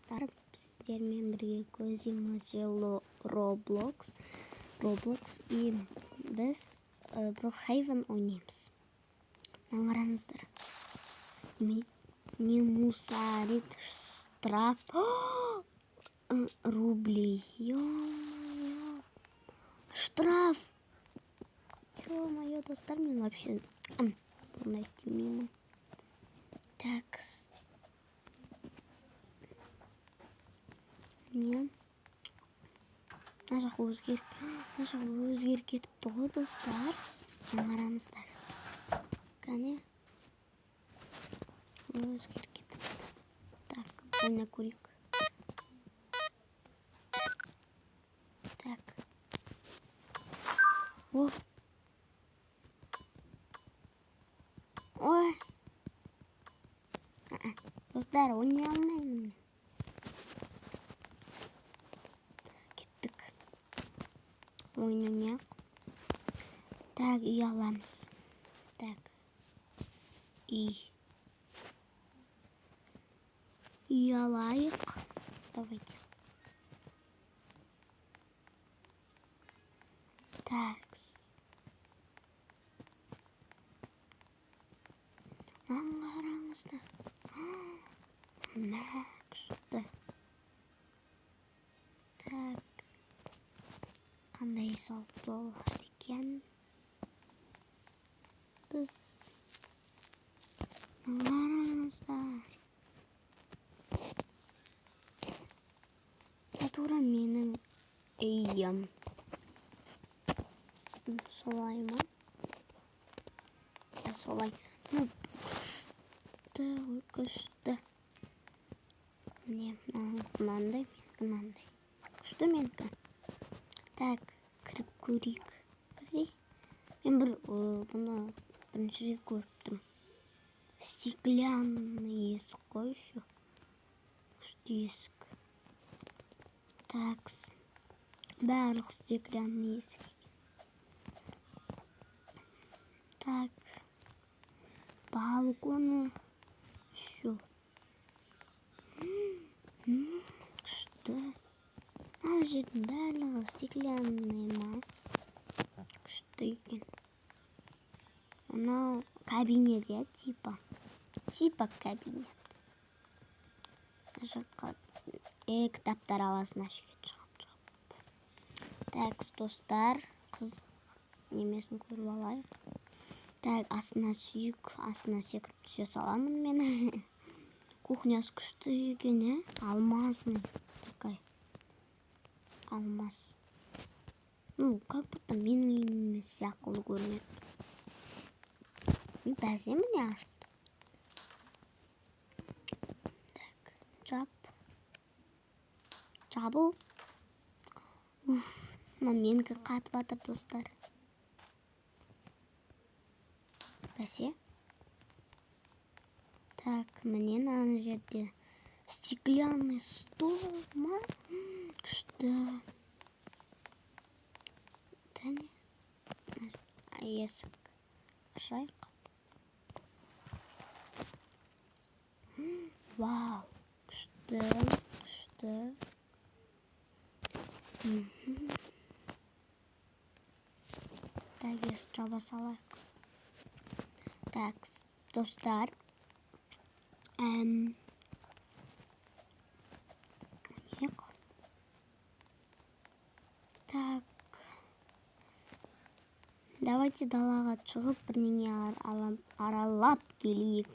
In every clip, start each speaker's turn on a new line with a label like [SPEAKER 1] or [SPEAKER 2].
[SPEAKER 1] достар, сіздермен бірге көзімізде Roblox и біз Brookhaven ойнаймыз. Қараңыздар. Не мусорит штраф рублей. Ё-моё. Штраф. Ё-моё, достар, мен вообще бұны істемеймін. Такс. Мен нашақ өзгеріп кетіпті ғой, достар. Қараңыздар. Кәне. Өзгеріп кетіпті. Так, бұны көрейік. Так. О. Ой. Достар, ойнай алмаймын мен. Кеттік. Ойнайық. Так, үй аламыз. Так. Үй алайық. Давайте. Такс. Қараңыздар. Күшті. Так. Қандай салып болады екен? Біз қараңыздар. Тура менің үйім. Солай ма? Я солай. Күшті. Міне, мынандай, мынандай. Күшті менікі. Так, кіріп көрейік. Бізде. Мен бұны бірінші рет көріп тұрмын. Стеклянный есік қой еще. Күшті есік. Такс. Барлық стеклянный есік. Так. Балконы еще. Күшті. Жердің барлығы стеклянный ма? Күшті екен. Анау кабинет, я, типа кабинет. Жаққа кітаптар аласың, ашкет шығып. Так, достар, қыз немесін көріп алайық. Так, астына сүйік, астына секіріп түсе саламын мен. Кухнясы күшті екен, алмазный такой. Алмаз. Как будто менің үйім сияқты көрінеді. Бәсе міне ашылды. Так, жабыл. Менікі қатып атыр, достар. Бәсе. Так, міне ана жерде стеклянный стол ма? Күшті. Тәне. Есік. Ашайық. Вау. Күшті. Так, есік жаба салайық. Так, достар. Так. Давайте далаға шығып бірнеңе аралап келейік.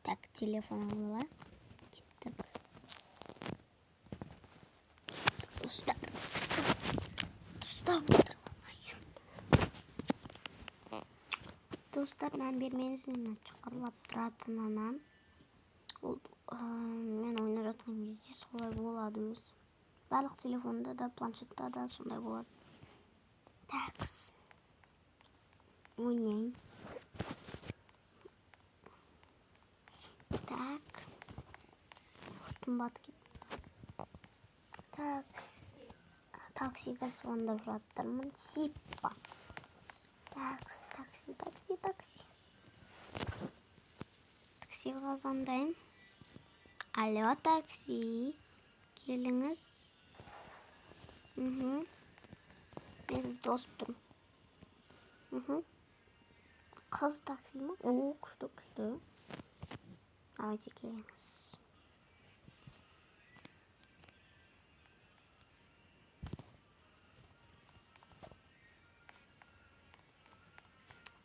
[SPEAKER 1] Так, телефон алайық. Кеттік. Достар. Достар, мән бермеңіз, мен шықырлап тұратынына. Мен ойнап жатқан кезде солай болады өз. Барлық телефонда да, планшетта да сондай болады. Такс. Ойнаймыз. Так. Қымбат кетті. Так. Таксиға звондап жатырмын. Сипа. Такси. Таксиға звондаймын. Alo taksi. Geliniz. Ben siz dostum. Kız taksi mi? Oo, kuştu. Давайте geliniz.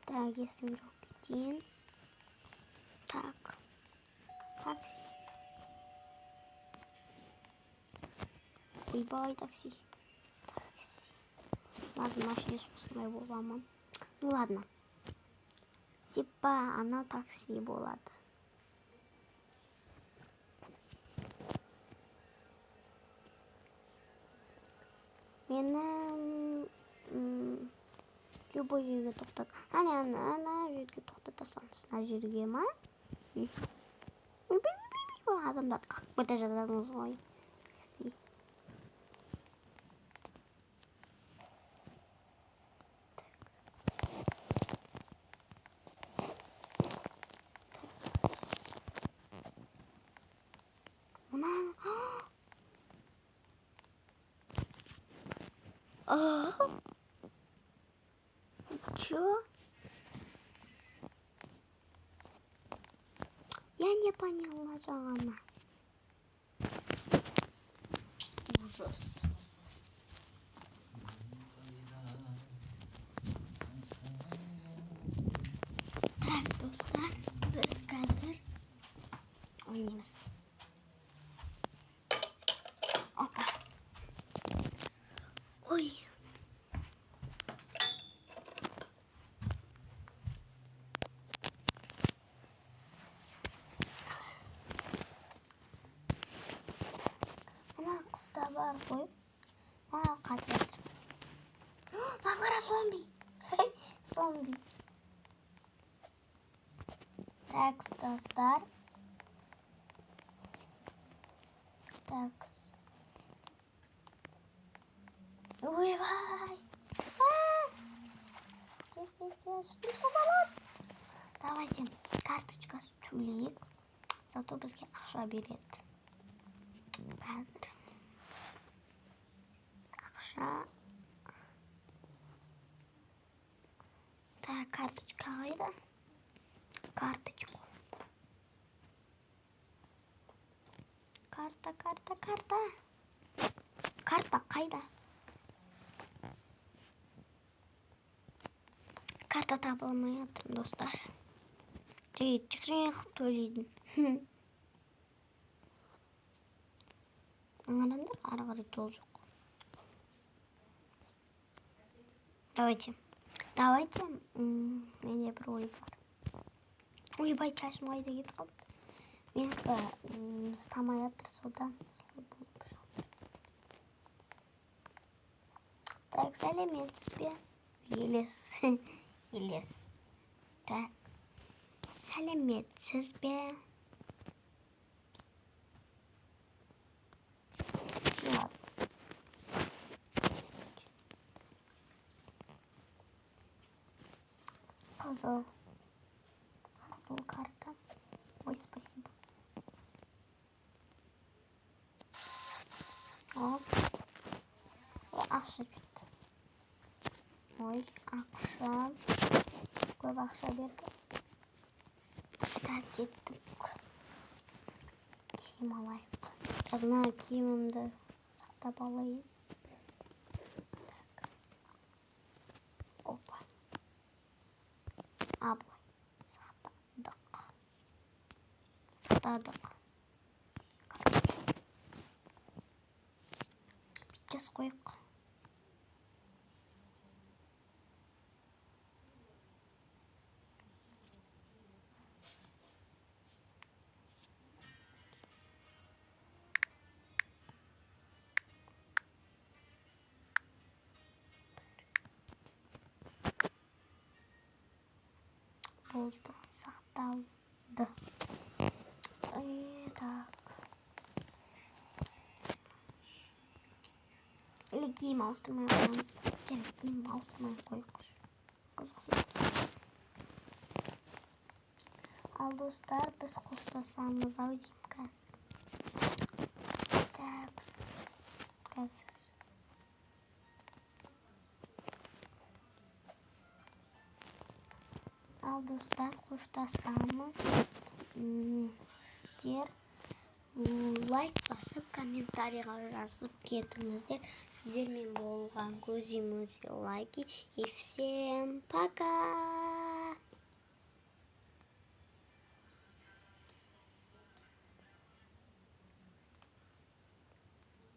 [SPEAKER 1] Dergisini çok gideyim. Так. Такси. Уйбай такси. Такси. Ладно, машине собственной ломан. Ну ладно. Типа она такси была. Мені любой жерге тоқтат. Ана жерге тоқтатасың. Мына жерге ма? Адамдарды қақып кете жаздыңыз ғой. Такси. Мынаны Чё? Я не поняла, Жанна. Ужас. Так, достар, біз қазір ойнаймыз. Опа. Ой. Ана қыста бар ғой. Қатып жатыр. Баңғара зомби. Зомби. Так, достар. Так. Ойбай. Тез. Давайте карточкасы төлейік. Зато бізге ақша береді. Қазір. Ақша. Так, карточка қайда? Карточку. Карта. Карта қайда? Карта табылмай жатыр, достар. Жүгірек төлейдім. Аңғарандар, ары қарай жол жоқ. Давайте. Менде бір ой бар. Ойбай, шашым қайда кетіп қалды. Менікі ұстамай жатыр, содан солай болып жатыр. Так, сәлеметсіз бе? Елес. Так. Сәлеметсіз бе? Қызыл карта. Ой, спасибо. Оп. Ақша берді. Ой, ақша. Көп ақша берді. Так, кеттік. Киім алайық. Мына киімімді сақтап алайын. Опа. Абылай. Сақтадық. Короче. Биттес қойық. Болды. Сақталды. Так. Или киім ауыстырмай қоймыз. Киім ауыстырмай қойық. Қызықсыз киім. Ал достар, біз қоштасамыз ау деймін қазір. қазір. Ал достар, қоштасамыз. Сіздер лайк басып, комментарийға жазып кетіңіздер. Сіздермен болған көзіміз лайки. И всем пока!